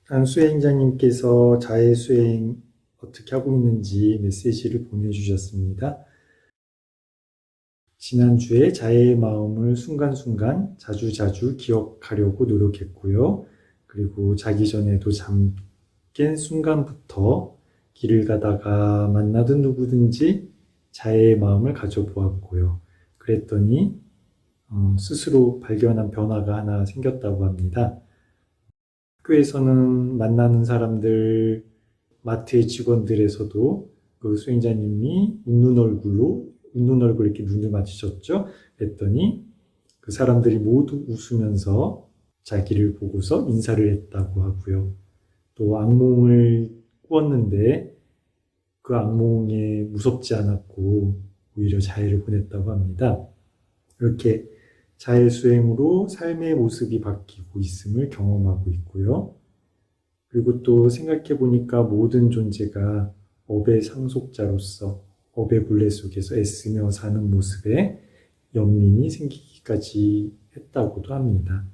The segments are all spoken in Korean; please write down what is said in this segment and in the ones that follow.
한 수행자님께서 자해 수행 어떻게 하고 있는지 메시지를 보내주셨습니다. 지난주에 자해의 마음을 순간순간 자주자주 기억하려고 노력했고요. 그리고 자기 전에도 잠 깬 순간부터 길을 가다가 만나던 누구든지 자해의 마음을 가져보았고요. 그랬더니 스스로 발견한 변화가 하나 생겼다고 합니다. 학교에서는 만나는 사람들, 마트의 직원들에서도 그 수행자님이 웃는 얼굴 이렇게 눈을 맞추셨죠. 그랬더니 그 사람들이 모두 웃으면서 자기를 보고서 인사를 했다고 하고요. 또 악몽을 꾸었는데 그 악몽에 무섭지 않았고 오히려 자해를 보냈다고 합니다. 이렇게 자해 수행으로 삶의 모습이 바뀌고 있음을 경험하고 있고요. 그리고 또 생각해 보니까 모든 존재가 업의 상속자로서 업의 굴레 속에서 애쓰며 사는 모습에 연민이 생기기까지 했다고도 합니다.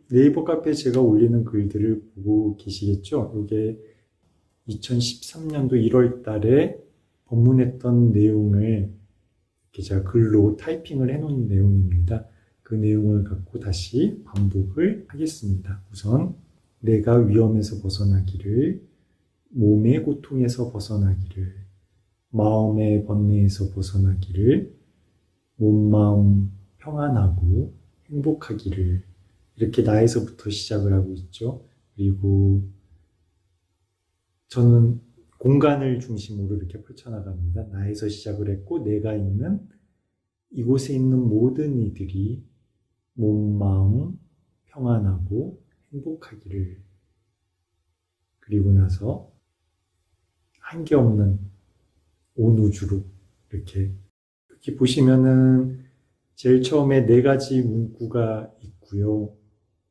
네이버 카페에 제가 올리는 글들을 보고 계시겠죠? 이게 2013년도 1월 달에 법문했던 내용을 이렇게 제가 글로 타이핑을 해놓은 내용입니다. 그 내용을 갖고 다시 반복을 하겠습니다. 우선 내가 위험에서 벗어나기를, 몸의 고통에서 벗어나기를, 마음의 번뇌에서 벗어나기를, 몸, 마음 평안하고 행복하기를, 이렇게 나에서부터 시작을 하고 있죠. 그리고 저는 공간을 중심으로 이렇게 펼쳐나갑니다. 나에서 시작을 했고 내가 있는 이곳에 있는 모든 이들이 몸, 마음 평안하고 행복하기를, 그리고 나서 한계없는 온 우주로 이렇게 여기 보시면은 제일 처음에 네 가지 문구가 있고요.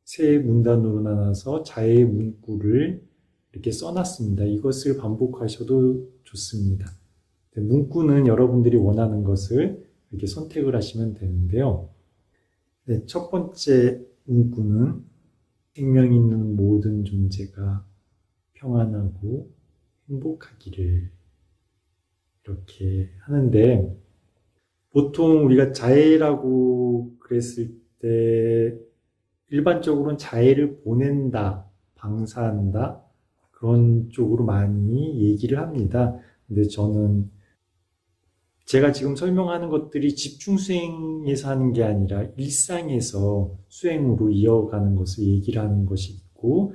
세 문단으로 나눠서 자의 문구를 이렇게 써놨습니다. 이것을 반복하셔도 좋습니다. 문구는 여러분들이 원하는 것을 이렇게 선택을 하시면 되는데요. 네, 첫 번째 문구는 생명 있는 모든 존재가 평안하고 행복하기를, 이렇게 하는데, 보통 우리가 자해라고 그랬을 때 일반적으로는 자해를 보낸다, 방사한다, 그런 쪽으로 많이 얘기를 합니다. 근데 저는 제가 지금 설명하는 것들이 집중 수행에서 하는 게 아니라 일상에서 수행으로 이어가는 것을 얘기를 하는 것이 있고,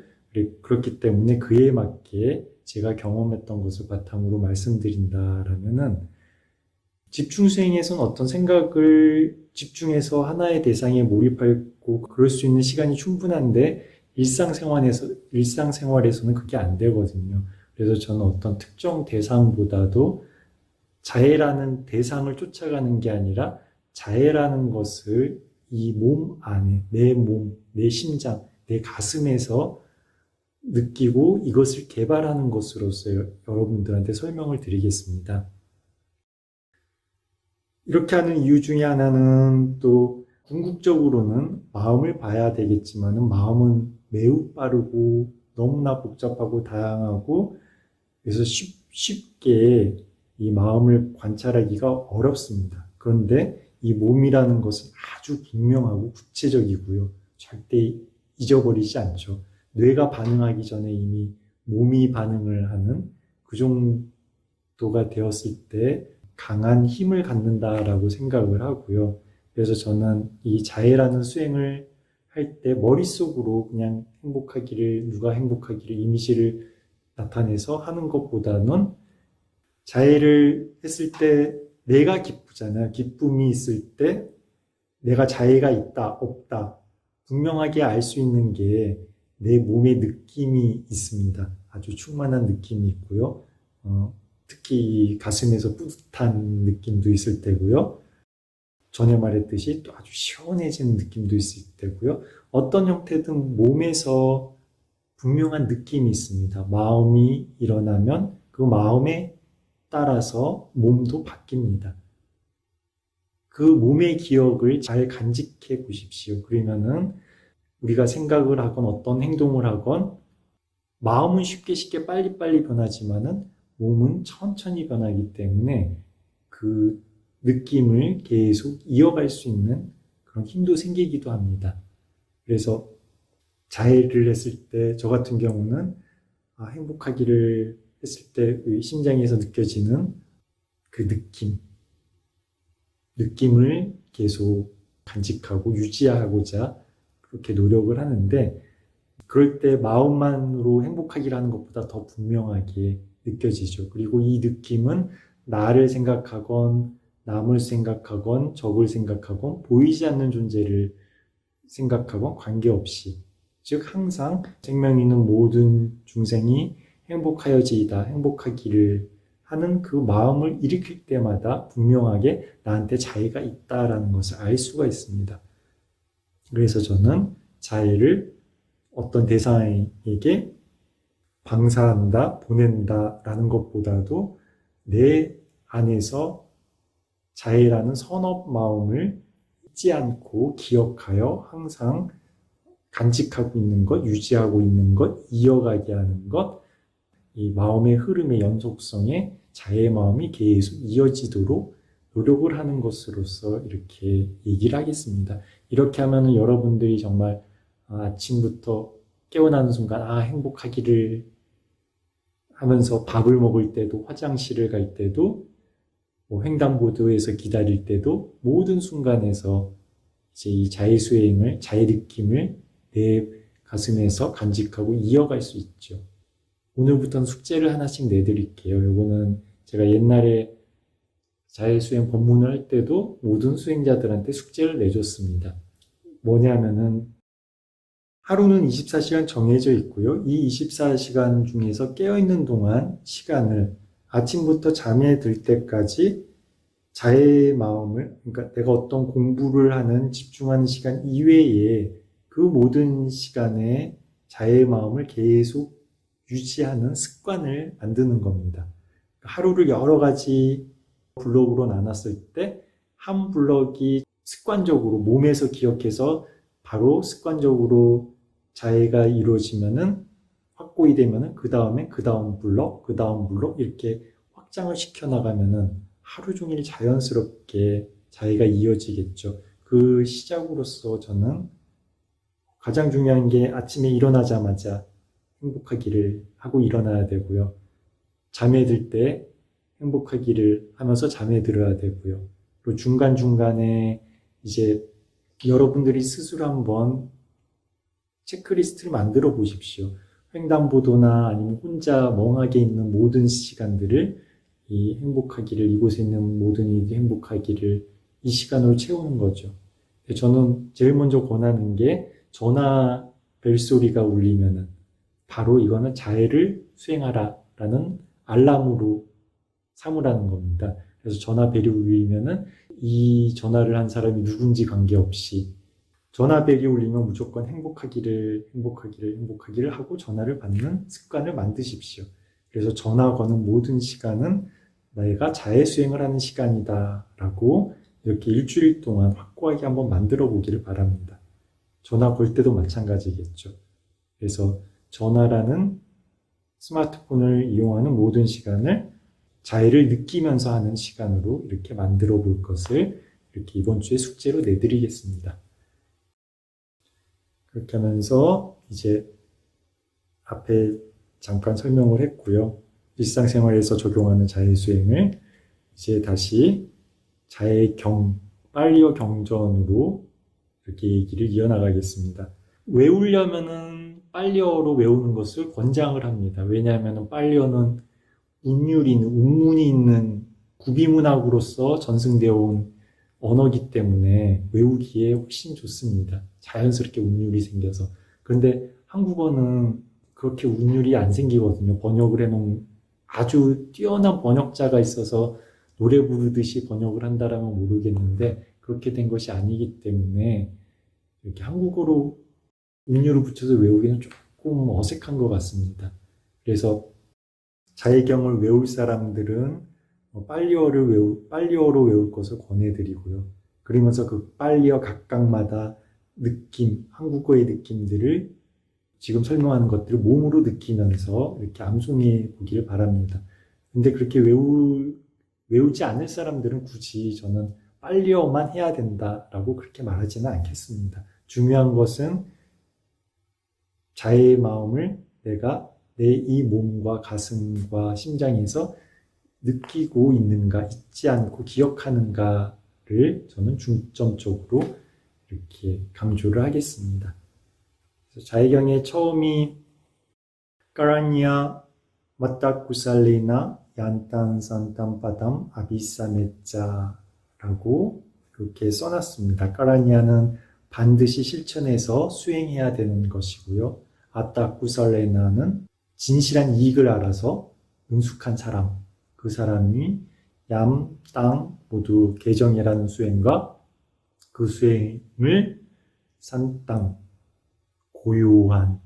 그렇기 때문에 그에 맞게 제가 경험했던 것을 바탕으로 말씀드린다라면은, 집중 수행에서는 어떤 생각을 집중해서 하나의 대상에 몰입하고 그럴 수 있는 시간이 충분한데 일상생활에서는 그게 안 되거든요. 그래서 저는 어떤 특정 대상보다도 자해라는 대상을 쫓아가는 게 아니라 자해라는 것을 이 몸 안에, 내 몸, 내 심장, 내 가슴에서 느끼고 이것을 개발하는 것으로서 여러분들한테 설명을 드리겠습니다. 이렇게 하는 이유 중에 하나는 또 궁극적으로는 마음을 봐야 되겠지만은 마음은 매우 빠르고 너무나 복잡하고 다양하고, 그래서 쉽게 이 마음을 관찰하기가 어렵습니다. 그런데 이 몸이라는 것은 아주 분명하고 구체적이고요. 절대 잊어버리지 않죠. 뇌가 반응하기 전에 이미 몸이 반응을 하는 그 정도가 되었을 때 강한 힘을 갖는다라고 생각을 하고요. 그래서 저는 이 자해라는 수행을 할 때 머릿속으로 그냥 행복하기를, 누가 행복하기를 이미지를 나타내서 하는 것보다는 자해를 했을 때 내가 기쁘잖아요. 기쁨이 있을 때 내가 자해가 있다, 없다. 분명하게 알 수 있는 게 내 몸의 느낌이 있습니다. 아주 충만한 느낌이 있고요. 특히 가슴에서 뿌듯한 느낌도 있을 때고요. 전에 말했듯이 또 아주 시원해지는 느낌도 있을 때고요. 어떤 형태든 몸에서 분명한 느낌이 있습니다. 마음이 일어나면 그 마음에 따라서 몸도 바뀝니다. 그 몸의 기억을 잘 간직해 보십시오. 그러면은 우리가 생각을 하건 어떤 행동을 하건 마음은 쉽게 쉽게 빨리빨리 변하지만은 몸은 천천히 변하기 때문에 그 느낌을 계속 이어갈 수 있는 그런 힘도 생기기도 합니다. 그래서 자해를 했을 때 저 같은 경우는 행복하기를 했을 때 심장에서 느껴지는 그 느낌을 계속 간직하고 유지하고자 그렇게 노력을 하는데, 그럴 때 마음만으로 행복하기라는 것보다 더 분명하게 느껴지죠. 그리고 이 느낌은 나를 생각하건 남을 생각하건 적을 생각하건 보이지 않는 존재를 생각하건 관계없이, 즉 항상 생명 있는 모든 중생이 행복하여지이다, 행복하기를 하는 그 마음을 일으킬 때마다 분명하게 나한테 자애가 있다라는 것을 알 수가 있습니다. 그래서 저는 자애를 어떤 대상에게 방사한다, 보낸다라는 것보다도 내 안에서 자애라는 선업 마음을 잊지 않고 기억하여 항상 간직하고 있는 것, 유지하고 있는 것, 이어가게 하는 것, 이 마음의 흐름의 연속성에 자애의 마음이 계속 이어지도록 노력을 하는 것으로서 이렇게 얘기를 하겠습니다. 이렇게 하면 여러분들이 정말 아침부터 깨어나는 순간 행복하기를 하면서 밥을 먹을 때도, 화장실을 갈 때도, 횡단보도에서 기다릴 때도 모든 순간에서 이제 이 자애 수행을, 자애 느낌을 내 가슴에서 간직하고 이어갈 수 있죠. 오늘부터는 숙제를 하나씩 내드릴게요. 요거는 제가 옛날에 자애 수행 법문을 할 때도 모든 수행자들한테 숙제를 내줬습니다. 뭐냐면은 하루는 24시간 정해져 있고요. 이 24시간 중에서 깨어있는 동안 시간을 아침부터 잠에 들 때까지 자애의 마음을, 그러니까 내가 어떤 공부를 하는 집중하는 시간 이외에 그 모든 시간에 자애의 마음을 계속 유지하는 습관을 만드는 겁니다. 하루를 여러 가지 블록으로 나눴을 때 한 블록이 습관적으로 몸에서 기억해서 바로 습관적으로 자해가 이루어지면은, 확고히 되면은 그 다음에 그 다음 블록, 그 다음 블록 이렇게 확장을 시켜 나가면은 하루 종일 자연스럽게 자해가 이어지겠죠. 그 시작으로서 저는 가장 중요한 게 아침에 일어나자마자 행복하기를 하고 일어나야 되고요. 잠에 들 때 행복하기를 하면서 잠에 들어야 되고요. 그리고 중간중간에 이제 여러분들이 스스로 한번 체크리스트를 만들어 보십시오. 횡단보도나 아니면 혼자 멍하게 있는 모든 시간들을 이 행복하기를, 이곳에 있는 모든 이들이 행복하기를 이 시간으로 채우는 거죠. 저는 제일 먼저 권하는 게 전화 벨소리가 울리면은 바로 이거는 자해를 수행하라라는 알람으로 삼으라는 겁니다. 그래서 전화벨이 울리면은 이 전화를 한 사람이 누군지 관계없이 전화벨이 울리면 무조건 행복하기를 하고 전화를 받는 습관을 만드십시오. 그래서 전화 거는 모든 시간은 내가 자해 수행을 하는 시간이다라고 이렇게 일주일 동안 확고하게 한번 만들어 보기를 바랍니다. 전화 걸 때도 마찬가지겠죠. 그래서 전화라는 스마트폰을 이용하는 모든 시간을 자해를 느끼면서 하는 시간으로 이렇게 만들어 볼 것을 이렇게 이번 주에 숙제로 내드리겠습니다. 그렇게 하면서 이제 앞에 잠깐 설명을 했고요. 일상생활에서 적용하는 자해 수행을 이제 다시 빨리어 경전으로 이렇게 얘기를 이어나가겠습니다. 외우려면은 빨리어로 외우는 것을 권장을 합니다. 왜냐하면 빨리어는 운문이 있는 구비문학으로서 전승되어 온 언어기 때문에 외우기에 훨씬 좋습니다. 자연스럽게 운율이 생겨서. 그런데 한국어는 그렇게 운율이 안 생기거든요. 번역을 해놓은 아주 뛰어난 번역자가 있어서 노래 부르듯이 번역을 한다라면 모르겠는데 그렇게 된 것이 아니기 때문에 이렇게 한국어로 운율을 붙여서 외우기는 조금 어색한 것 같습니다. 그래서 자해경을 외울 사람들은 빨리어로 외울 것을 권해드리고요. 그러면서 그 빨리어 각각마다 느낌, 한국어의 느낌들을 지금 설명하는 것들을 몸으로 느끼면서 이렇게 암송해 보기를 바랍니다. 근데 그렇게 외우지 않을 사람들은 굳이 저는 빨리어만 해야 된다라고 그렇게 말하지는 않겠습니다. 중요한 것은 자의 마음을 내가 내 이 몸과 가슴과 심장에서 느끼고 있는가, 잊지 않고 기억하는가를 저는 중점적으로 이렇게 강조를 하겠습니다. 그래서 자의경의 처음이 까라니아 마타쿠살레나 얀탄 산탄 파담 아비사메자라고 이렇게 써놨습니다. 까라니아는 반드시 실천해서 수행해야 되는 것이고요. 아타쿠살레나는 진실한 이익을 알아서 능숙한 사람, 그 사람이 얌, 땅 모두 개정이라는 수행과 그 수행을 산땅, 고요한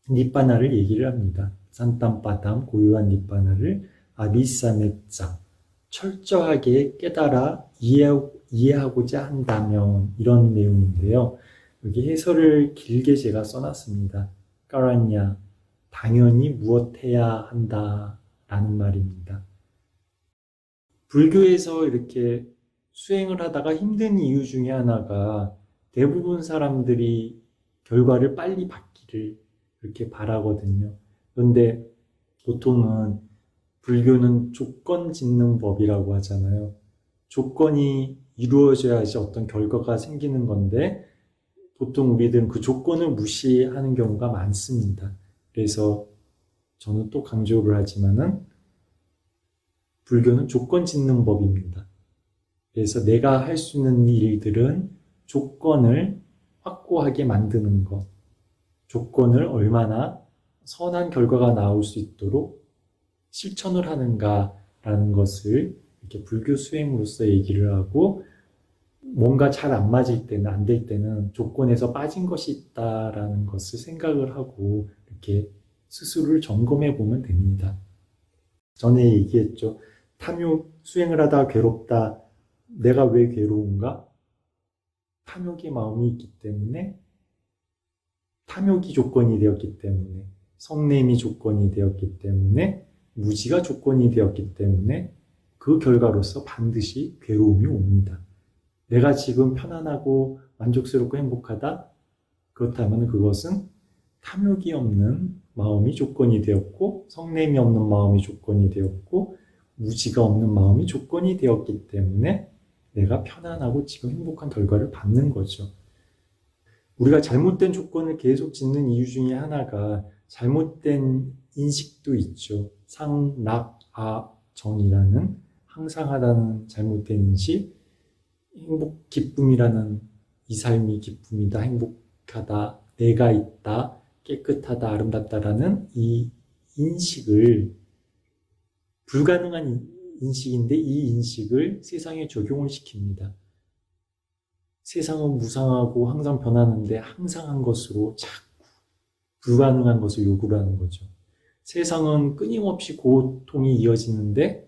니빠나를 얘기를 합니다. 산땅바담, 고요한 니빠나를 아비사메짜, 철저하게 깨달아 이해하고자 한다면 이런 내용인데요. 여기 해설을 길게 제가 써놨습니다. 까라냐, 당연히 무엇해야 한다라는 말입니다. 불교에서 이렇게 수행을 하다가 힘든 이유 중에 하나가 대부분 사람들이 결과를 빨리 받기를 그렇게 바라거든요. 그런데 보통은 불교는 조건 짓는 법이라고 하잖아요. 조건이 이루어져야지 어떤 결과가 생기는 건데 보통 우리들은 그 조건을 무시하는 경우가 많습니다. 그래서 저는 또 강조를 하지만은 불교는 조건 짓는 법입니다. 그래서 내가 할 수 있는 일들은 조건을 확고하게 만드는 것, 조건을 얼마나 선한 결과가 나올 수 있도록 실천을 하는가라는 것을 이렇게 불교 수행으로서 얘기를 하고 뭔가 잘 안 맞을 때는, 안 될 때는 조건에서 빠진 것이 있다라는 것을 생각을 하고 이렇게 스스로를 점검해 보면 됩니다. 전에 얘기했죠. 탐욕, 수행을 하다가 괴롭다. 내가 왜 괴로운가? 탐욕의 마음이 있기 때문에, 탐욕이 조건이 되었기 때문에, 성냄이 조건이 되었기 때문에, 무지가 조건이 되었기 때문에 그 결과로서 반드시 괴로움이 옵니다. 내가 지금 편안하고 만족스럽고 행복하다? 그렇다면 그것은 탐욕이 없는 마음이 조건이 되었고 성냄이 없는 마음이 조건이 되었고 무지가 없는 마음이 조건이 되었기 때문에 내가 편안하고 지금 행복한 결과를 받는 거죠. 우리가 잘못된 조건을 계속 짓는 이유 중에 하나가 잘못된 인식도 있죠. 상락아정이라는 항상하다는 잘못된 인식, 기쁨이라는 이 삶이 기쁨이다, 행복하다, 내가 있다, 깨끗하다, 아름답다라는 이 인식을 불가능한 인식인데 이 인식을 세상에 적용을 시킵니다. 세상은 무상하고 항상 변하는데 항상한 것으로 자꾸 불가능한 것을 요구를 하는 거죠. 세상은 끊임없이 고통이 이어지는데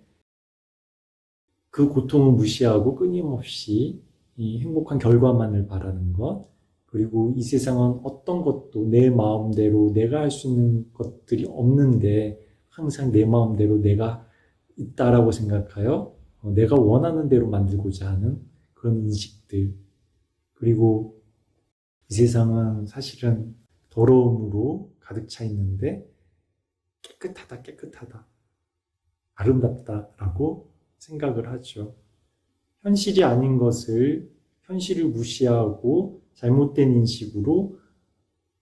그 고통을 무시하고 끊임없이 이 행복한 결과만을 바라는 것, 그리고 이 세상은 어떤 것도 내 마음대로 내가 할 수 있는 것들이 없는데 항상 내 마음대로 내가 있다라고 생각하여 내가 원하는 대로 만들고자 하는 그런 인식들, 그리고 이 세상은 사실은 더러움으로 가득 차 있는데 깨끗하다, 아름답다라고 생각을 하죠. 현실이 아닌 것을 현실을 무시하고 잘못된 인식으로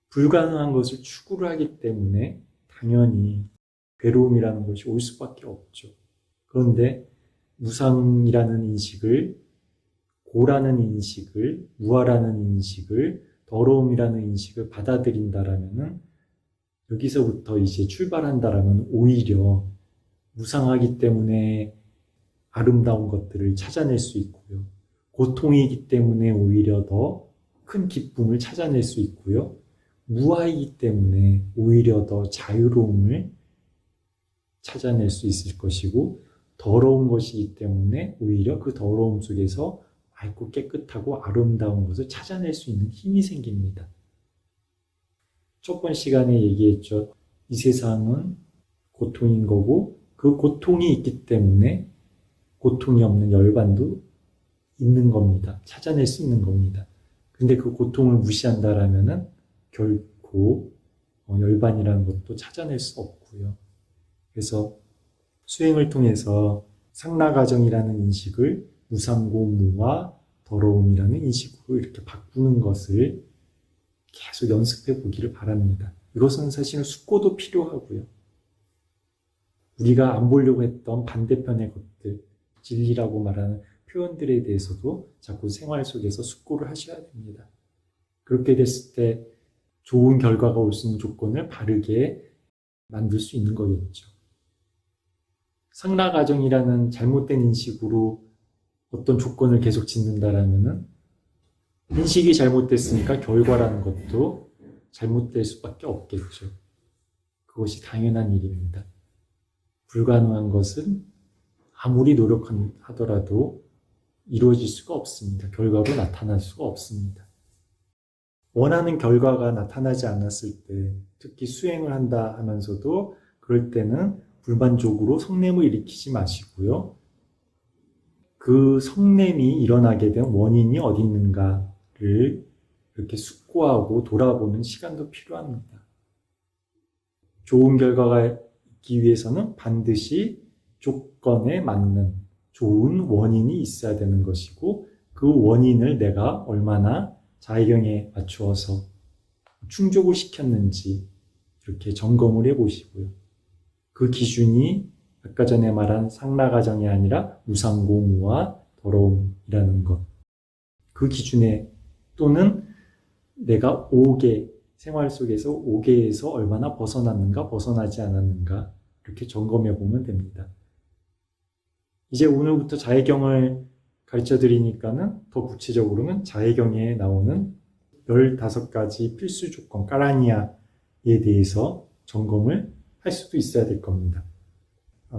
불가능한 것을 추구를 하기 때문에 당연히 괴로움이라는 것이 올 수밖에 없죠. 그런데 무상이라는 인식을, 고라는 인식을, 무아라는 인식을, 더러움이라는 인식을 받아들인다라면은 여기서부터 이제 출발한다라면 오히려 무상하기 때문에 아름다운 것들을 찾아낼 수 있고요. 고통이기 때문에 오히려 더 큰 기쁨을 찾아낼 수 있고요. 무아이기 때문에 오히려 더 자유로움을 찾아낼 수 있을 것이고, 더러운 것이기 때문에 오히려 그 더러움 속에서 맑고 깨끗하고 아름다운 것을 찾아낼 수 있는 힘이 생깁니다. 첫 번 시간에 얘기했죠. 이 세상은 고통인 거고 그 고통이 있기 때문에 고통이 없는 열반도 있는 겁니다. 찾아낼 수 있는 겁니다. 근데 그 고통을 무시한다라면은 결코 열반이라는 것도 찾아낼 수 없고요. 그래서 수행을 통해서 상라가정이라는 인식을 무상고무와 더러움이라는 인식으로 이렇게 바꾸는 것을 계속 연습해 보기를 바랍니다. 이것은 사실은 숙고도 필요하고요. 우리가 안 보려고 했던 반대편의 것들, 진리라고 말하는 표현들에 대해서도 자꾸 생활 속에서 숙고를 하셔야 됩니다. 그렇게 됐을 때 좋은 결과가 올 수 있는 조건을 바르게 만들 수 있는 거겠죠. 상라가정이라는 잘못된 인식으로 어떤 조건을 계속 짓는다라면은 인식이 잘못됐으니까 결과라는 것도 잘못될 수밖에 없겠죠. 그것이 당연한 일입니다. 불가능한 것은 아무리 노력하더라도 이루어질 수가 없습니다. 결과로 나타날 수가 없습니다. 원하는 결과가 나타나지 않았을 때, 특히 수행을 한다 하면서도 그럴 때는 불만족으로 성냄을 일으키지 마시고요. 그 성냄이 일어나게 된 원인이 어디 있는가를 이렇게 숙고하고 돌아보는 시간도 필요합니다. 좋은 결과가 있기 위해서는 반드시 조건에 맞는 좋은 원인이 있어야 되는 것이고 그 원인을 내가 얼마나 자의경에 맞추어서 충족을 시켰는지 이렇게 점검을 해보시고요. 그 기준이 아까 전에 말한 상라가정이 아니라 무상고무와 더러움이라는 것. 그 기준에 또는 내가 5개, 생활 속에서 5개에서 얼마나 벗어났는가, 벗어나지 않았는가 이렇게 점검해 보면 됩니다. 이제 오늘부터 자해경을 가르쳐 드리니까는 더 구체적으로는 자해경에 나오는 15가지 필수 조건, 까라니아에 대해서 점검을 할 수도 있어야 될 겁니다.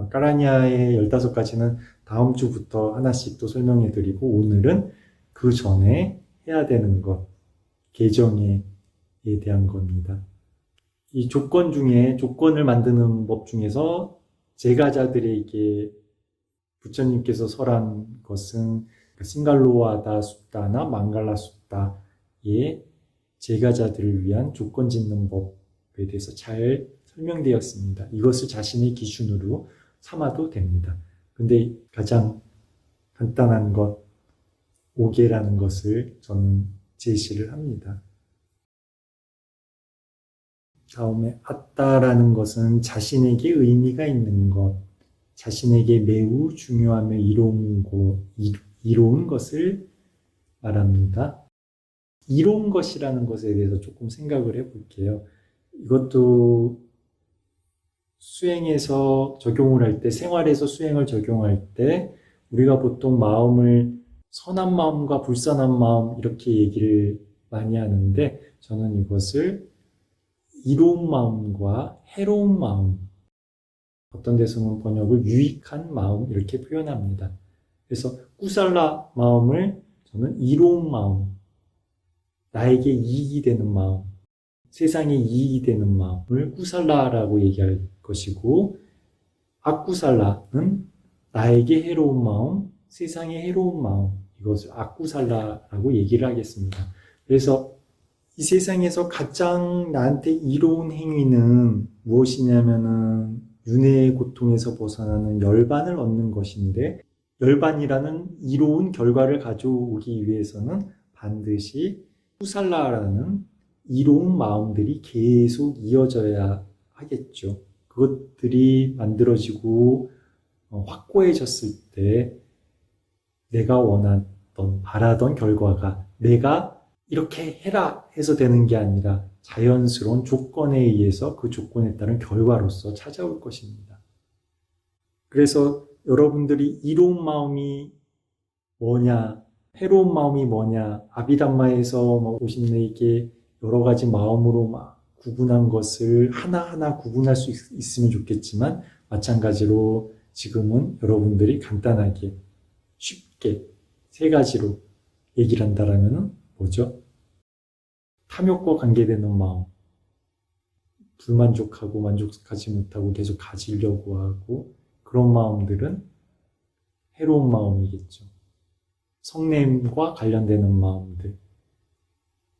까라니아의 15가지는 다음 주부터 하나씩 또 설명해 드리고 오늘은 그 전에 해야 되는 것, 개정에 대한 겁니다. 이 조건 중에 조건을 만드는 법 중에서 제가자들에게 부처님께서 설한 것은 싱갈로와다 숫다나 망갈라 숫다의 제가자들을 위한 조건 짓는 법에 대해서 잘 설명되었습니다. 이것을 자신의 기준으로 삼아도 됩니다. 근데 가장 간단한 것, 5개라는 것을 저는 제시를 합니다. 다음에 아따라는 것은 자신에게 의미가 있는 것, 자신에게 매우 중요하며 이로운 것을 말합니다. 이로운 것이라는 것에 대해서 조금 생각을 해볼게요. 이것도 수행에서 적용을 할 때, 생활에서 수행을 적용할 때 우리가 보통 마음을 선한 마음과 불선한 마음 이렇게 얘기를 많이 하는데 저는 이것을 이로운 마음과 해로운 마음, 어떤 데서는 번역을 유익한 마음 이렇게 표현합니다. 그래서 꾸살라 마음을 저는 이로운 마음, 나에게 이익이 되는 마음, 세상에 이익이 되는 마음을 꾸살라라고 얘기할 것이고 악꾸살라는 나에게 해로운 마음, 세상에 해로운 마음, 이것을 악꾸살라라고 얘기를 하겠습니다. 그래서 이 세상에서 가장 나한테 이로운 행위는 무엇이냐면은 윤회의 고통에서 벗어나는 열반을 얻는 것인데 열반이라는 이로운 결과를 가져오기 위해서는 반드시 쿠살라라는 이로운 마음들이 계속 이어져야 하겠죠. 그것들이 만들어지고 확고해졌을 때 내가 원했던, 바라던 결과가 내가 이렇게 해라 해서 되는 게 아니라 자연스러운 조건에 의해서 그 조건에 따른 결과로서 찾아올 것입니다. 그래서 여러분들이 이로운 마음이 뭐냐, 해로운 마음이 뭐냐, 아비담마에서 오신 이에게 여러 가지 마음으로 막 구분한 것을 하나하나 구분할 수 있으면 좋겠지만 마찬가지로 지금은 여러분들이 간단하게 쉽게 3가지로 얘기를 한다라면 뭐죠? 탐욕과 관계되는 마음, 불만족하고 만족하지 못하고 계속 가지려고 하고 그런 마음들은 해로운 마음이겠죠. 성냄과 관련되는 마음들,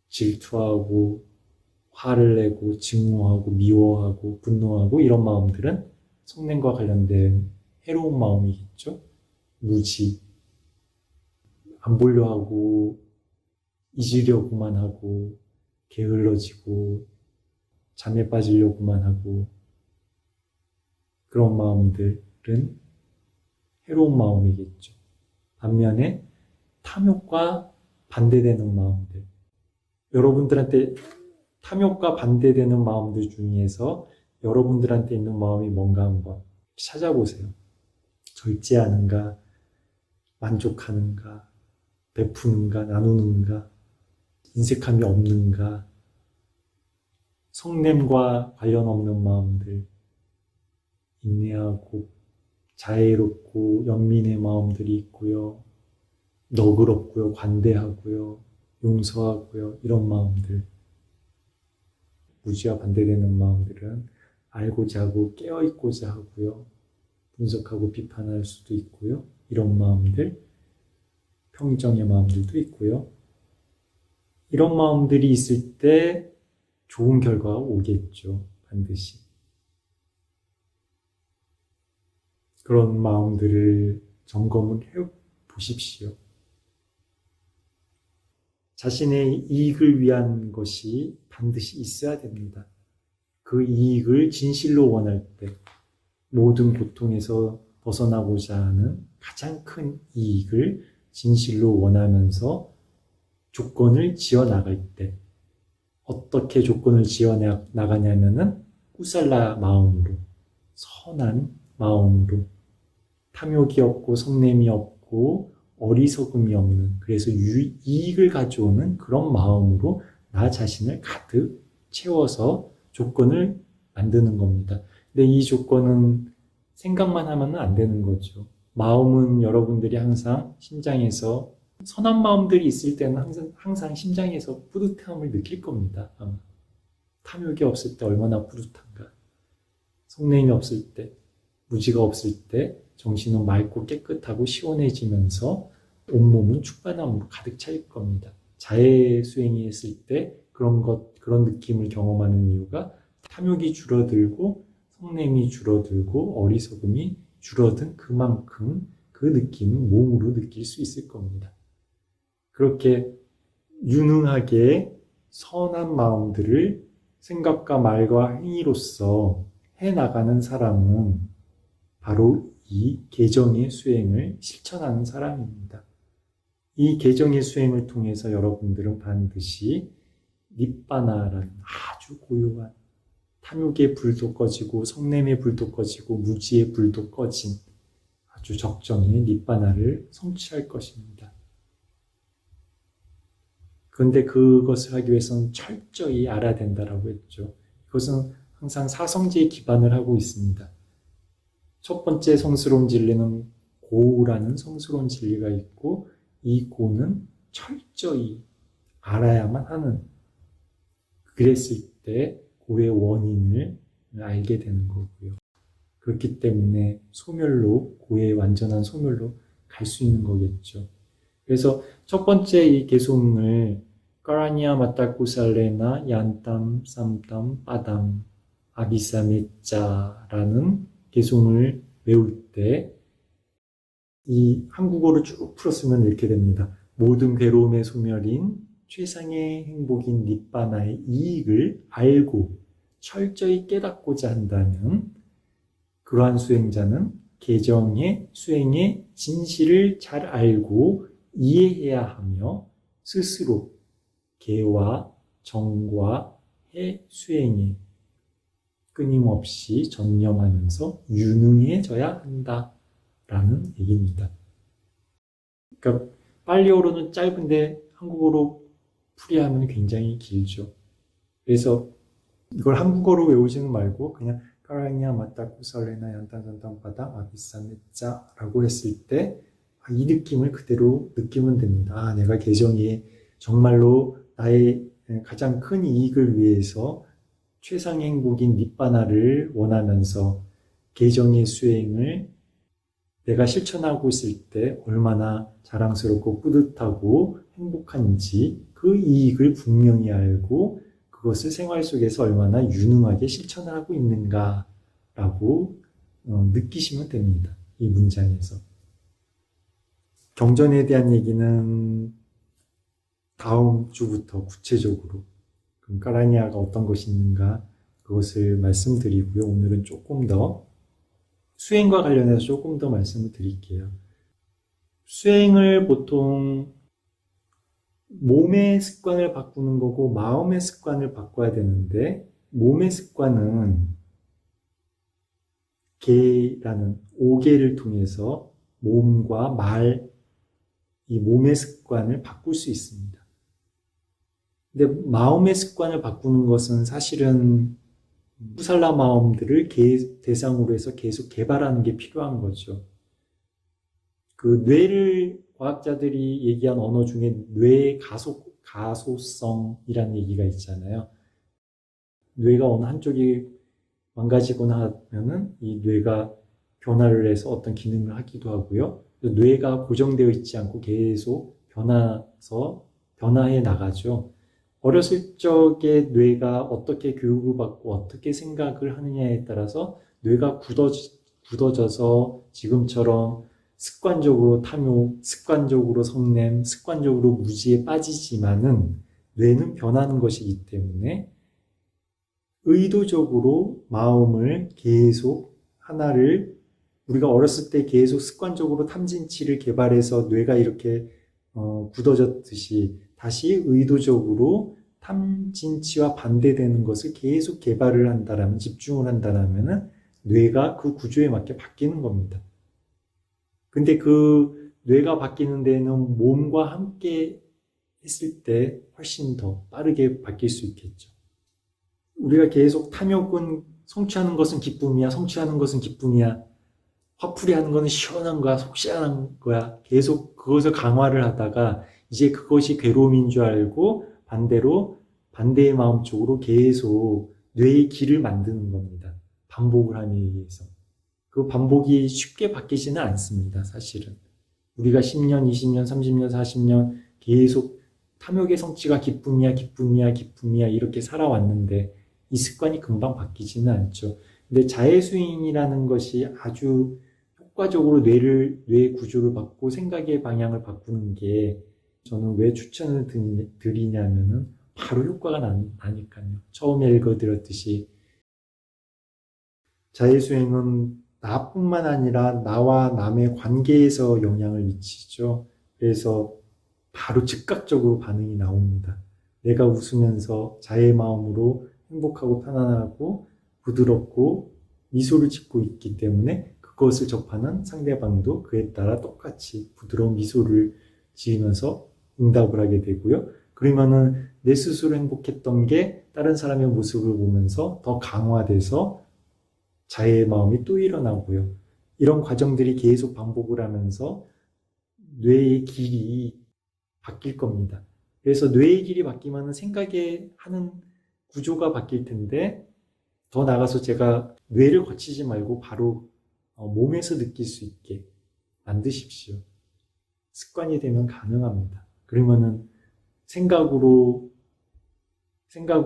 질투하고 화를 내고 증오하고 미워하고 분노하고 이런 마음들은 성냄과 관련된 해로운 마음이겠죠. 무지, 안 보려 하고 잊으려고만 하고 게을러지고 잠에 빠지려고만 하고 그런 마음들은 해로운 마음이겠죠. 반면에 탐욕과 반대되는 마음들, 여러분들한테 탐욕과 반대되는 마음들 중에서 여러분들한테 있는 마음이 뭔가 한번 찾아보세요. 절제하는가, 만족하는가, 베푸는가, 나누는가, 인색함이 없는가, 성냄과 관련 없는 마음들, 인내하고 자애롭고 연민의 마음들이 있고요. 너그럽고요, 관대하고요, 용서하고요, 이런 마음들. 무지와 반대되는 마음들은 알고자 하고 깨어있고자 하고요. 분석하고 비판할 수도 있고요. 이런 마음들, 평정의 마음들도 있고요. 이런 마음들이 있을 때 좋은 결과가 오겠죠. 반드시. 그런 마음들을 점검을 해 보십시오. 자신의 이익을 위한 것이 반드시 있어야 됩니다. 그 이익을 진실로 원할 때 모든 고통에서 벗어나고자 하는 가장 큰 이익을 진실로 원하면서 조건을 지어 나갈 때 어떻게 조건을 지어 나가냐면은 꾸살라 마음으로, 선한 마음으로, 탐욕이 없고 성냄이 없고 어리석음이 없는, 그래서 이익을 가져오는 그런 마음으로 나 자신을 가득 채워서 조건을 만드는 겁니다. 근데 이 조건은 생각만 하면 안 되는 거죠. 마음은 여러분들이 항상 심장에서 선한 마음들이 있을 때는 항상 심장에서 뿌듯함을 느낄 겁니다. 아마. 탐욕이 없을 때 얼마나 뿌듯한가. 성냄이 없을 때, 무지가 없을 때 정신은 맑고 깨끗하고 시원해지면서 온몸은 충만함으로 가득 차일 겁니다. 자해 수행이 했을 때 그런 느낌을 경험하는 이유가 탐욕이 줄어들고 성냄이 줄어들고 어리석음이 줄어든 그만큼 그 느낌을 몸으로 느낄 수 있을 겁니다. 그렇게 유능하게 선한 마음들을 생각과 말과 행위로서 해나가는 사람은 바로 이 계정의 수행을 실천하는 사람입니다. 이 계정의 수행을 통해서 여러분들은 반드시 닛바나라는 아주 고요한 탐욕의 불도 꺼지고 성냄의 불도 꺼지고 무지의 불도 꺼진 아주 적정의 닛바나를 성취할 것입니다. 그런데 그것을 하기 위해서는 철저히 알아야 된다라고 했죠. 이것은 항상 사성제에 기반을 하고 있습니다. 첫 번째 성스러운 진리는 고라는 성스러운 진리가 있고 이 고는 철저히 알아야만 하는, 그랬을 때 고의 원인을 알게 되는 거고요. 그렇기 때문에 소멸로, 고의 완전한 소멸로 갈 수 있는 거겠죠. 그래서 첫 번째 이 개송을 까라니아 마타쿠살레나 얀땀 쌈땀 빠담 아비사메짜라는 개송을 외울 때 이 한국어를 쭉 풀었으면 이렇게 됩니다. 모든 괴로움의 소멸인 최상의 행복인 닛바나의 이익을 알고 철저히 깨닫고자 한다면 그러한 수행자는 계정의 수행의 진실을 잘 알고 이해해야 하며 스스로 계와 정과 해 수행에 끊임없이 전념하면서 유능해져야 한다라는 얘기입니다. 그러니까 팔리어로는 짧은데 한국어로 풀이하면 굉장히 길죠. 그래서 이걸 한국어로 외우지는 말고 그냥 까라냐 마타쿠 설레나 얀탄산탄 바다 아비사메짜라고 했을 때 이 느낌을 그대로 느끼면 됩니다. 아, 내가 계정이 정말로 나의 가장 큰 이익을 위해서 최상의 행복인 니바나를 원하면서 계정의 수행을 내가 실천하고 있을 때 얼마나 자랑스럽고 뿌듯하고 행복한지 그 이익을 분명히 알고 그것을 생활 속에서 얼마나 유능하게 실천을 하고 있는가라고 느끼시면 됩니다. 이 문장에서. 경전에 대한 얘기는 다음 주부터 구체적으로 그럼 까라니아가 어떤 것이 있는가 그것을 말씀드리고요. 오늘은 조금 더 수행과 관련해서 조금 더 말씀을 드릴게요. 수행을 보통 몸의 습관을 바꾸는 거고 마음의 습관을 바꿔야 되는데 몸의 습관은 개라는 5개를 통해서 몸과 말, 이 몸의 습관을 바꿀 수 있습니다. 근데 마음의 습관을 바꾸는 것은 사실은 무살라 마음들을 대상으로 해서 계속 개발하는 게 필요한 거죠. 그 뇌를 과학자들이 얘기한 언어 중에 뇌의 가소성이라는 얘기가 있잖아요. 뇌가 어느 한쪽이 망가지거나 하면은 이 뇌가 변화를 해서 어떤 기능을 하기도 하고요. 뇌가 고정되어 있지 않고 계속 변화해 나가죠. 어렸을 적에 뇌가 어떻게 교육을 받고 어떻게 생각을 하느냐에 따라서 뇌가 굳어져서 지금처럼 습관적으로 탐욕, 습관적으로 성냄, 습관적으로 무지에 빠지지만은 뇌는 변하는 것이기 때문에 의도적으로 마음을 계속 하나를 우리가 어렸을 때 계속 습관적으로 탐진치를 개발해서 뇌가 이렇게 굳어졌듯이 다시 의도적으로 탐진치와 반대되는 것을 계속 개발을 한다라면, 집중을 한다라면은 뇌가 그 구조에 맞게 바뀌는 겁니다. 근데 그 뇌가 바뀌는 데는 몸과 함께 했을 때 훨씬 더 빠르게 바뀔 수 있겠죠. 우리가 계속 탐욕은 성취하는 것은 기쁨이야, 성취하는 것은 기쁨이야, 화풀이 하는 거는 시원한 거야, 속 시원한 거야. 계속 그것을 강화를 하다가 이제 그것이 괴로움인 줄 알고 반대로 반대의 마음 쪽으로 계속 뇌의 길을 만드는 겁니다. 반복을 하기 위해서. 그 반복이 쉽게 바뀌지는 않습니다. 사실은. 우리가 10년, 20년, 30년, 40년 계속 탐욕의 성취가 기쁨이야, 기쁨이야, 기쁨이야 이렇게 살아왔는데 이 습관이 금방 바뀌지는 않죠. 근데 자해수행이라는 것이 아주 효과적으로 뇌의 구조를 바꾸고 생각의 방향을 바꾸는 게 저는 왜 추천을 드리냐면은 바로 효과가 나니까요. 처음에 읽어드렸듯이 자해수행은 나뿐만 아니라 나와 남의 관계에서 영향을 미치죠. 그래서 바로 즉각적으로 반응이 나옵니다. 내가 웃으면서 자의 마음으로 행복하고 편안하고 부드럽고 미소를 짓고 있기 때문에 그것을 접하는 상대방도 그에 따라 똑같이 부드러운 미소를 지으면서 응답을 하게 되고요. 그러면은 내 스스로 행복했던 게 다른 사람의 모습을 보면서 더 강화돼서 자애의 마음이 또 일어나고요. 이런 과정들이 계속 반복을 하면서 뇌의 길이 바뀔 겁니다. 그래서 뇌의 길이 바뀌면 생각에 하는 구조가 바뀔 텐데 더 나아가서 제가 뇌를 거치지 말고 바로 몸에서 느낄 수 있게 만드십시오. 습관이 되면 가능합니다. 그러면은 생각으로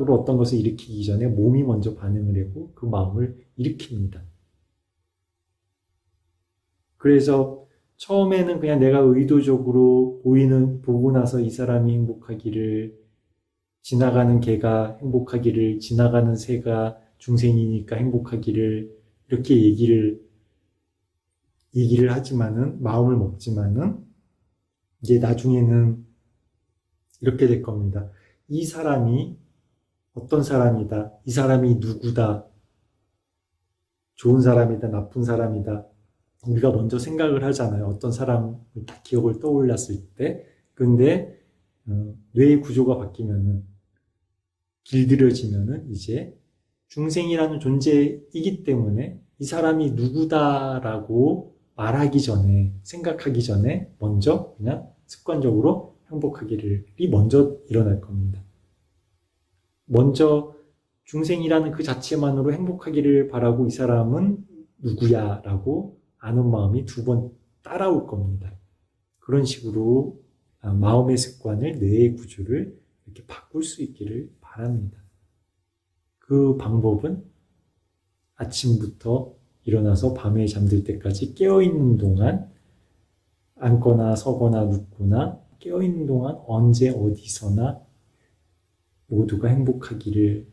어떤 것을 일으키기 전에 몸이 먼저 반응을 하고 그 마음을 일으킵니다. 그래서 처음에는 그냥 내가 의도적으로 보고 나서 이 사람이 행복하기를, 지나가는 개가 행복하기를, 지나가는 새가 중생이니까 행복하기를 이렇게 얘기를 하지만은, 마음을 먹지만은 이제 나중에는 이렇게 될 겁니다. 이 사람이 어떤 사람이다. 이 사람이 누구다. 좋은 사람이다. 나쁜 사람이다. 우리가 먼저 생각을 하잖아요. 어떤 사람을 딱 기억을 떠올렸을 때. 근데 뇌의 구조가 바뀌면은, 길들여지면은 이제 중생이라는 존재이기 때문에 이 사람이 누구다라고 말하기 전에, 생각하기 전에 먼저 그냥 습관적으로 행복하기를 먼저 일어날 겁니다. 먼저 중생이라는 그 자체만으로 행복하기를 바라고 이 사람은 누구야? 라고 아는 마음이 두 번 따라올 겁니다. 그런 식으로 마음의 습관을, 뇌의 구조를 이렇게 바꿀 수 있기를 바랍니다. 그 방법은 아침부터 일어나서 밤에 잠들 때까지 깨어있는 동안 앉거나 서거나 눕거나 깨어있는 동안 언제 어디서나 모두가 행복하기를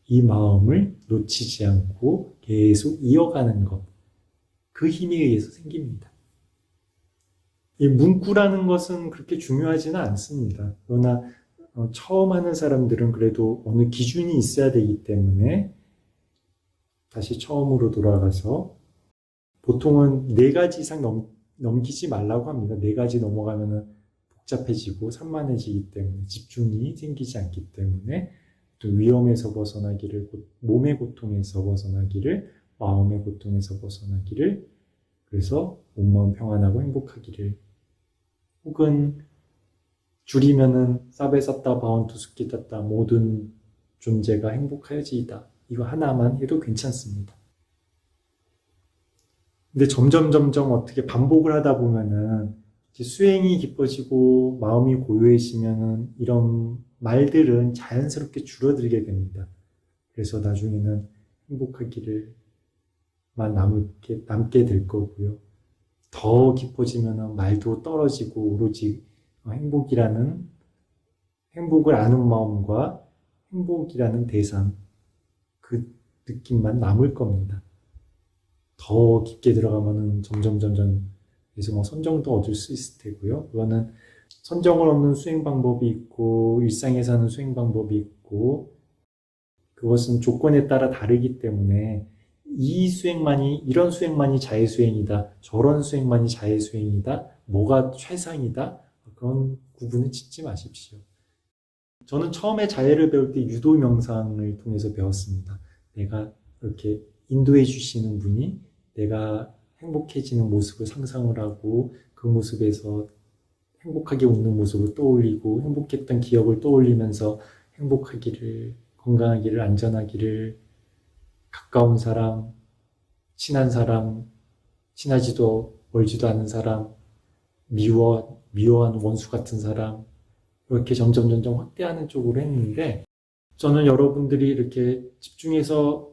이 마음을 놓치지 않고 계속 이어가는 것, 그 힘에 의해서 생깁니다. 이 문구라는 것은 그렇게 중요하지는 않습니다. 그러나 처음 하는 사람들은 그래도 어느 기준이 있어야 되기 때문에 다시 처음으로 돌아가서 보통은 4가지 이상 넘기지 말라고 합니다. 4가지 넘어가면 복잡해지고 산만해지기 때문에 집중이 생기지 않기 때문에 또 위험에서 벗어나기를, 몸의 고통에서 벗어나기를, 마음의 고통에서 벗어나기를, 그래서 몸마음 평안하고 행복하기를, 혹은 줄이면은 사베사타 바원투 수키타타 모든 존재가 행복하여지이다. 이거 하나만 해도 괜찮습니다. 근데 점점 어떻게 반복을 하다 보면은 수행이 깊어지고 마음이 고요해지면은 이런 말들은 자연스럽게 줄어들게 됩니다. 그래서 나중에는 행복하기를만 남게 될 거고요. 더 깊어지면은 말도 떨어지고 오로지 행복을 아는 마음과 행복이라는 대상, 그 느낌만 남을 겁니다. 더 깊게 들어가면은 점점 그래서 선정도 얻을 수 있을 테고요. 그거는 선정을 얻는 수행 방법이 있고 일상에서 하는 수행 방법이 있고 그것은 조건에 따라 다르기 때문에 이런 수행만이 자의 수행이다, 저런 수행만이 자의 수행이다, 뭐가 최상이다, 그런 구분을 짓지 마십시오. 저는 처음에 자해를 배울 때 유도 명상을 통해서 배웠습니다. 내가 이렇게 인도해 주시는 분이 내가 행복해지는 모습을 상상을 하고 그 모습에서 행복하게 웃는 모습을 떠올리고 행복했던 기억을 떠올리면서 행복하기를, 건강하기를, 안전하기를, 가까운 사람, 친한 사람, 친하지도 멀지도 않은 사람, 미워한 원수 같은 사람, 이렇게 점점 확대하는 쪽으로 했는데, 저는 여러분들이 이렇게 집중해서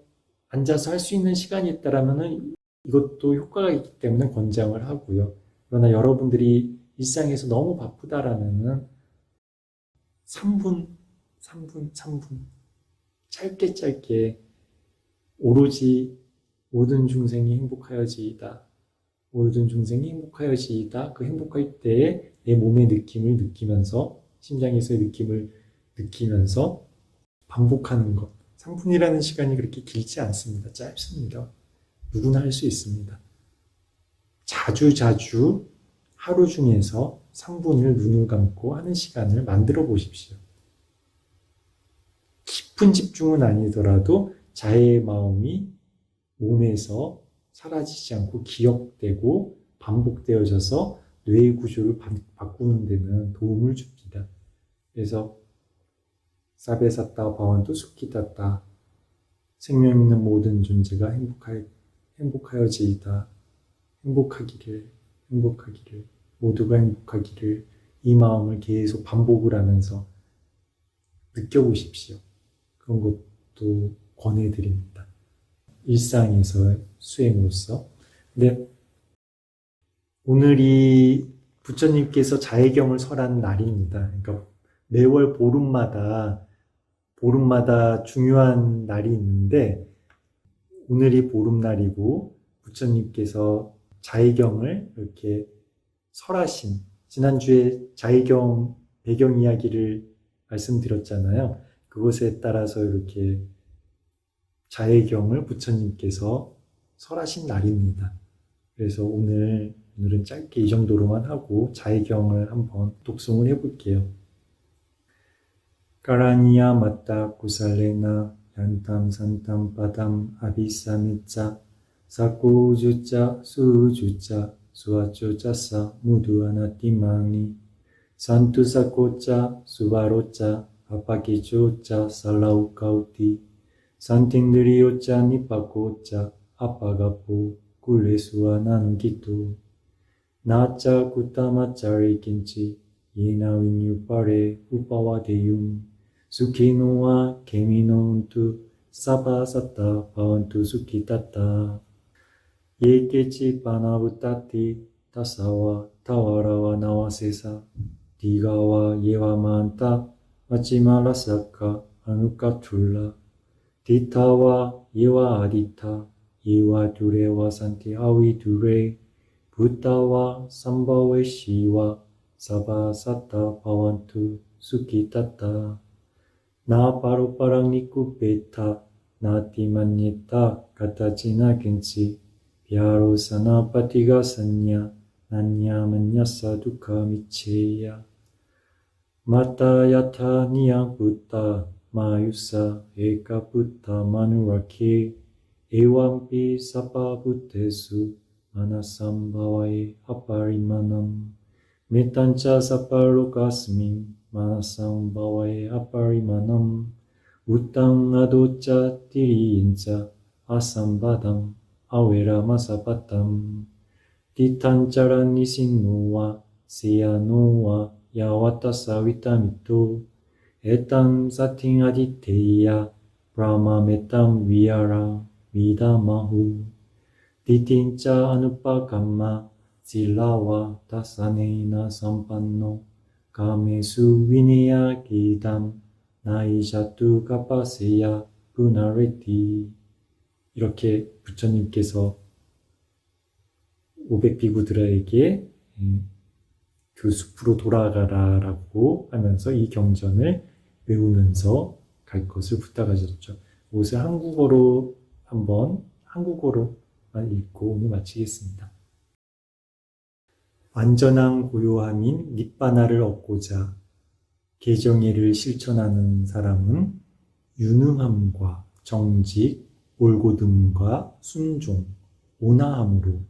앉아서 할 수 있는 시간이 있다라면은 이것도 효과가 있기 때문에 권장을 하고요. 그러나 여러분들이 일상에서 너무 바쁘다라면은 3분 짧게 오로지 모든 중생이 행복하여지이다. 모든 중생이 행복하여지이다. 그 행복할 때에 내 몸의 느낌을 느끼면서, 심장에서의 느낌을 느끼면서 반복하는 것. 3분이라는 시간이 그렇게 길지 않습니다. 짧습니다. 누구나 할 수 있습니다. 자주 하루 중에서 3분을 눈을 감고 하는 시간을 만들어 보십시오. 깊은 집중은 아니더라도 자의 마음이 몸에서 사라지지 않고 기억되고 반복되어져서 뇌의 구조를 바꾸는 데는 도움을 줍니다. 그래서 사베사타 바완토 수키타타, 생명 있는 모든 존재가 행복하여지이다. 행복하기를, 모두가 행복하기를, 이 마음을 계속 반복을 하면서 느껴보십시오. 그런 것도 권해드립니다. 일상에서의 수행으로서. 근데 오늘이 부처님께서 자해경을 설한 날입니다. 그러니까 매월 보름마다 중요한 날이 있는데 오늘이 보름날이고 부처님께서 자해경을 이렇게 설하신, 지난주에 자해경 배경 이야기를 말씀드렸잖아요. 그것에 따라서 이렇게 자해경을 부처님께서 설하신 날입니다. 그래서 오늘은 짧게 이 정도로만 하고 자해경을 한번 독송을 해볼게요. 까라니야 마타 구살레나 얀탐 산탐 빠담 아비사미짜 사쿠주짜 수주짜 수아초짜사 무두아나티망니 산투사코짜 수바로짜 아파키조짜 살라우카우티 산틴들이 오자 니빠고 오자 아빠가포 굴레수와 나누기도 나짜 구타마짜리 긴치 예나윈유파레 우파와 대윤 수키노와 케미노운투 사바사타 바운투 수키타타 예케치 바나부타티 타사와 타와라와 나와세사 디가와 예와만타 마치마라사카 아누카툴라 디타와 예와 아디타 예와 두레와 산티 아위 두레 부타와 삼바웨 시와 사바사타 바완투 수키타타 나 바로빠랑 니쿠 베타 나 티만니타 가타치나 겐치 비아로사나 파티가 산냐 난냐만냐사 두카 미체야 마타 야타 니양 부타 마유사 에카 부타 마누라키 에완피 사파 부테수 마나삼바와에 아파리마남 메탄차 사파로카스민 마나삼바와에 아파리마남 우땅 아도짜 티리인자 아삼바담 아웨라 마사바담 티탄짜란 니신노와 세야노와 야와타사 위타미토 에땅 사팅 아디테이야 브라마 메땅 위아라 미다마후 디틴짜 아누파 감마 질라와 다사네이나 삼판노 가메수 위니야 기담 나이샤투 카파세야 부나레티 이렇게 부처님께서 500비구들에게 그 숲으로 돌아가라 라고 하면서 이 경전을 외우면서 갈 것을 부탁하셨죠. 이것을 한국어로만 읽고 오늘 마치겠습니다. 완전한 고요함인 닛바나를 얻고자 개정의를 실천하는 사람은 유능함과 정직, 올곧음과 순종, 온화함으로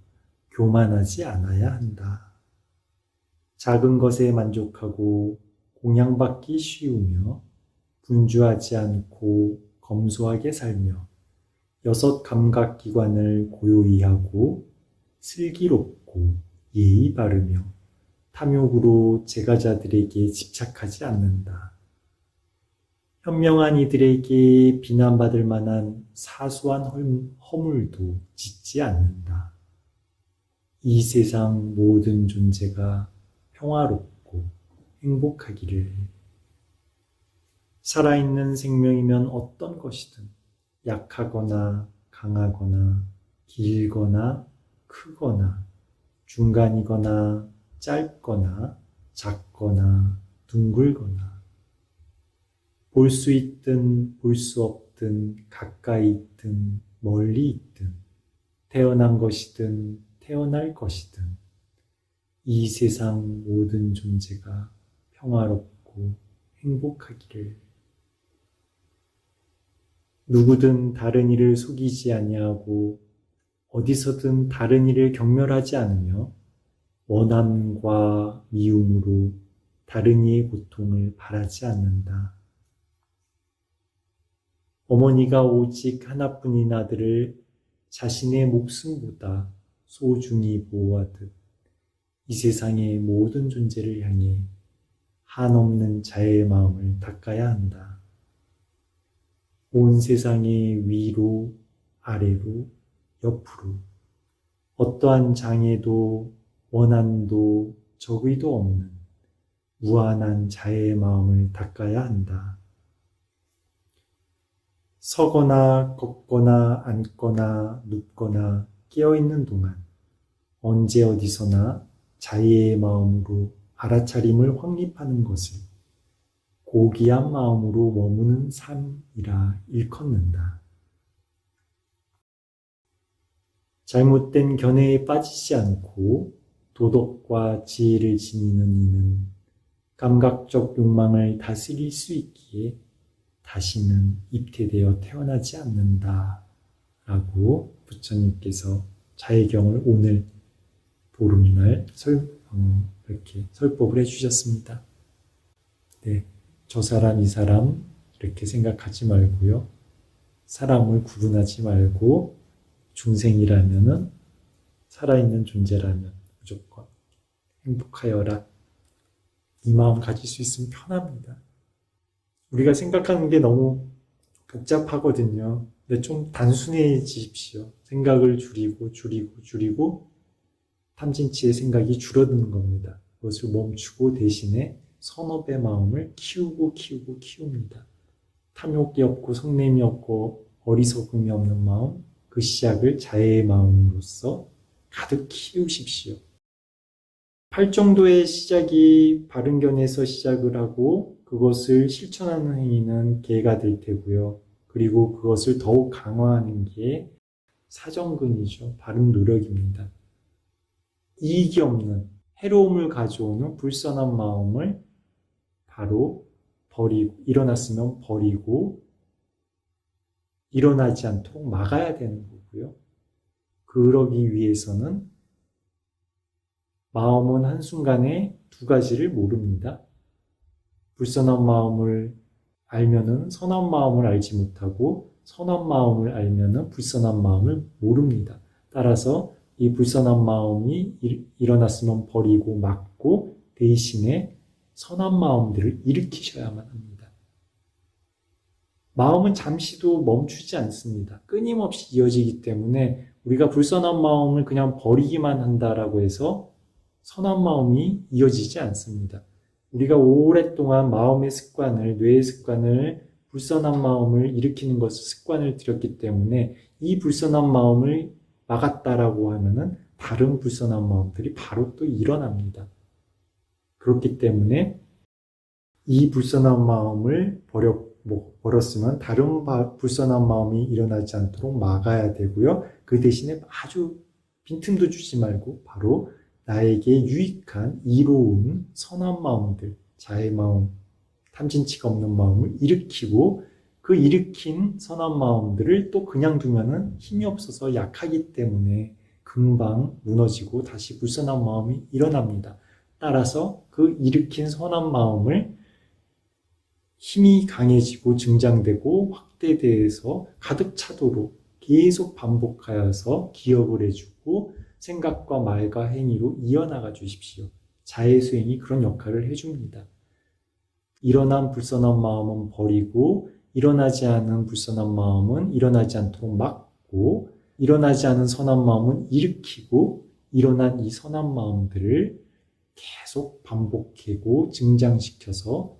교만하지 않아야 한다. 작은 것에 만족하고 공양받기 쉬우며 분주하지 않고 검소하게 살며 6 감각기관을 고요히 하고 슬기롭고 예의 바르며 탐욕으로 제가자들에게 집착하지 않는다. 현명한 이들에게 비난받을 만한 사소한 허물도 짓지 않는다. 이 세상 모든 존재가 평화롭고 행복하기를. 살아있는 생명이면 어떤 것이든 약하거나 강하거나 길거나 크거나 중간이거나 짧거나 작거나 둥글거나 볼 수 있든 볼 수 없든 가까이 있든 멀리 있든 태어난 것이든 태어날 것이든 이 세상 모든 존재가 평화롭고 행복하기를. 누구든 다른 이를 속이지 아니하고 어디서든 다른 이를 경멸하지 않으며 원함과 미움으로 다른 이의 고통을 바라지 않는다. 어머니가 오직 하나뿐인 아들을 자신의 목숨보다 소중히 보호하듯 이 세상의 모든 존재를 향해 한없는 자애의 마음을 닦아야 한다. 온 세상의 위로, 아래로, 옆으로 어떠한 장애도 원한도 적의도 없는 무한한 자애의 마음을 닦아야 한다. 서거나 걷거나 앉거나 눕거나 깨어있는 동안 언제 어디서나 자애의 마음으로 알아차림을 확립하는 것을 고귀한 마음으로 머무는 삶이라 일컫는다. 잘못된 견해에 빠지지 않고 도덕과 지혜를 지니는 이는 감각적 욕망을 다스릴 수 있기에 다시는 입퇴되어 태어나지 않는다 라고 부처님께서 자애경을 오늘 보름날 이렇게 설법을 해주셨습니다. 네, 저 사람 이 사람 이렇게 생각하지 말고요. 사람을 구분하지 말고 중생이라면은 살아있는 존재라면 무조건 행복하여라. 이 마음 가질 수 있으면 편합니다. 우리가 생각하는 게 너무 복잡하거든요. 근데 좀 단순해지십시오. 생각을 줄이고 탐진치의 생각이 줄어드는 겁니다. 그것을 멈추고 대신에 선업의 마음을 키웁니다. 탐욕이 없고 성냄이 없고 어리석음이 없는 마음, 그 시작을 자애의 마음으로서 가득 키우십시오. 팔정도의 시작이 바른 견에서 시작을 하고 그것을 실천하는 행위는 계가 될 테고요. 그리고 그것을 더욱 강화하는 게 사정근이죠. 바른 노력입니다. 이익이 없는 해로움을 가져오는 불선한 마음을 바로 버리고, 일어났으면 버리고 일어나지 않도록 막아야 되는 거고요. 그러기 위해서는 마음은 한순간에 두 가지를 모릅니다. 불선한 마음을 알면은 선한 마음을 알지 못하고 선한 마음을 알면은 불선한 마음을 모릅니다. 따라서 이 불선한 마음이 일어났으면 버리고 막고 대신에 선한 마음들을 일으키셔야만 합니다. 마음은 잠시도 멈추지 않습니다. 끊임없이 이어지기 때문에 우리가 불선한 마음을 그냥 버리기만 한다라고 해서 선한 마음이 이어지지 않습니다. 우리가 오랫동안 마음의 습관을, 뇌의 습관을, 불선한 마음을 일으키는 것을 습관을 들였기 때문에 이 불선한 마음을 막았다라고 하면은 다른 불선한 마음들이 바로 또 일어납니다. 그렇기 때문에 이 불선한 마음을 버렸으면 다른 불선한 마음이 일어나지 않도록 막아야 되고요. 그 대신에 아주 빈틈도 주지 말고 바로 나에게 유익한 이로운 선한 마음들, 자의 마음, 탐진치가 없는 마음을 일으키고 그 일으킨 선한 마음들을 또 그냥 두면은 힘이 없어서 약하기 때문에 금방 무너지고 다시 불선한 마음이 일어납니다. 따라서 그 일으킨 선한 마음을 힘이 강해지고 증장되고 확대돼서 가득 차도록 계속 반복하여서 기억을 해주고 생각과 말과 행위로 이어나가 주십시오. 자의 수행이 그런 역할을 해줍니다. 일어난 불선한 마음은 버리고 일어나지 않은 불선한 마음은 일어나지 않도록 막고 일어나지 않은 선한 마음은 일으키고 일어난 이 선한 마음들을 계속 반복하고 증장시켜서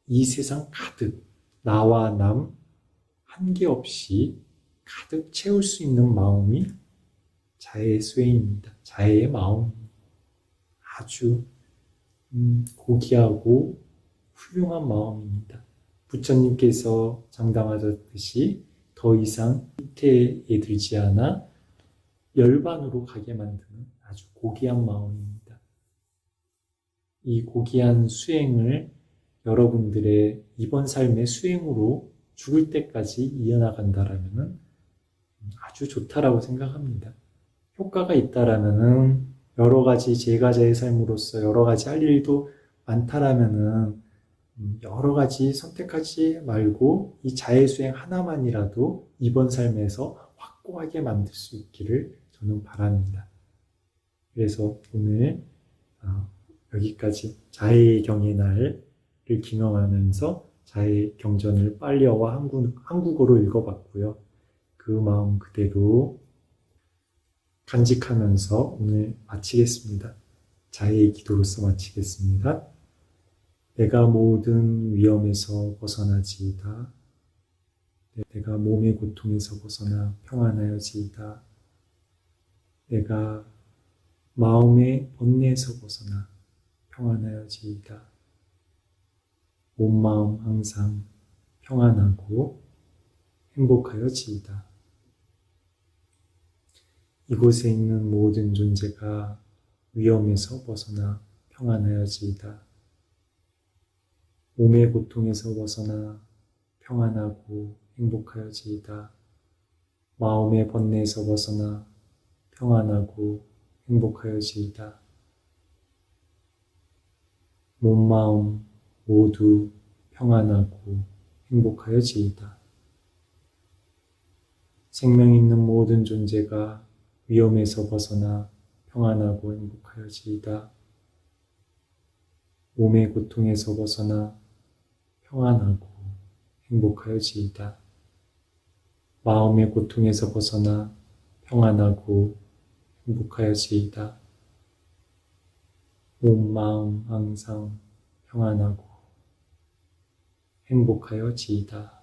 이 세상 가득 나와 남 한계없이 가득 채울 수 있는 마음이 자의 수행입니다. 자의 마음 아주 고귀하고 훌륭한 마음입니다. 부처님께서 장담하셨듯이 더 이상 희태에 들지 않아 열반으로 가게 만드는 아주 고귀한 마음입니다. 이 고귀한 수행을 여러분들의 이번 삶의 수행으로 죽을 때까지 이어나간다라면 아주 좋다라고 생각합니다. 효과가 있다라면 여러 가지 제가자의 삶으로서 여러 가지 할 일도 많다라면 여러 가지 선택하지 말고 이 자해수행 하나만이라도 이번 삶에서 확고하게 만들 수 있기를 저는 바랍니다. 그래서 오늘 여기까지 자해의 경의 날을 기념하면서 자해 경전을 빨리어와 한국어로 읽어봤고요. 그 마음 그대로 간직하면서 오늘 마치겠습니다. 자해의 기도로서 마치겠습니다. 내가 모든 위험에서 벗어나지이다. 내가 몸의 고통에서 벗어나 평안하여지이다. 내가 마음의 번뇌에서 벗어나 평안하여지이다. 몸, 마음 항상 평안하고 행복하여지이다. 이곳에 있는 모든 존재가 위험에서 벗어나 평안하여지이다. 몸의 고통에서 벗어나 평안하고 행복하여지이다. 마음의 번뇌에서 벗어나 평안하고 행복하여지이다. 몸, 마음 모두 평안하고 행복하여지이다. 생명 있는 모든 존재가 위험에서 벗어나 평안하고 행복하여지이다. 몸의 고통에서 벗어나 평안하고 행복하여지이다. 마음의 고통에서 벗어나 평안하고 행복하여지이다. 몸, 마음 항상 평안하고 행복하여지이다.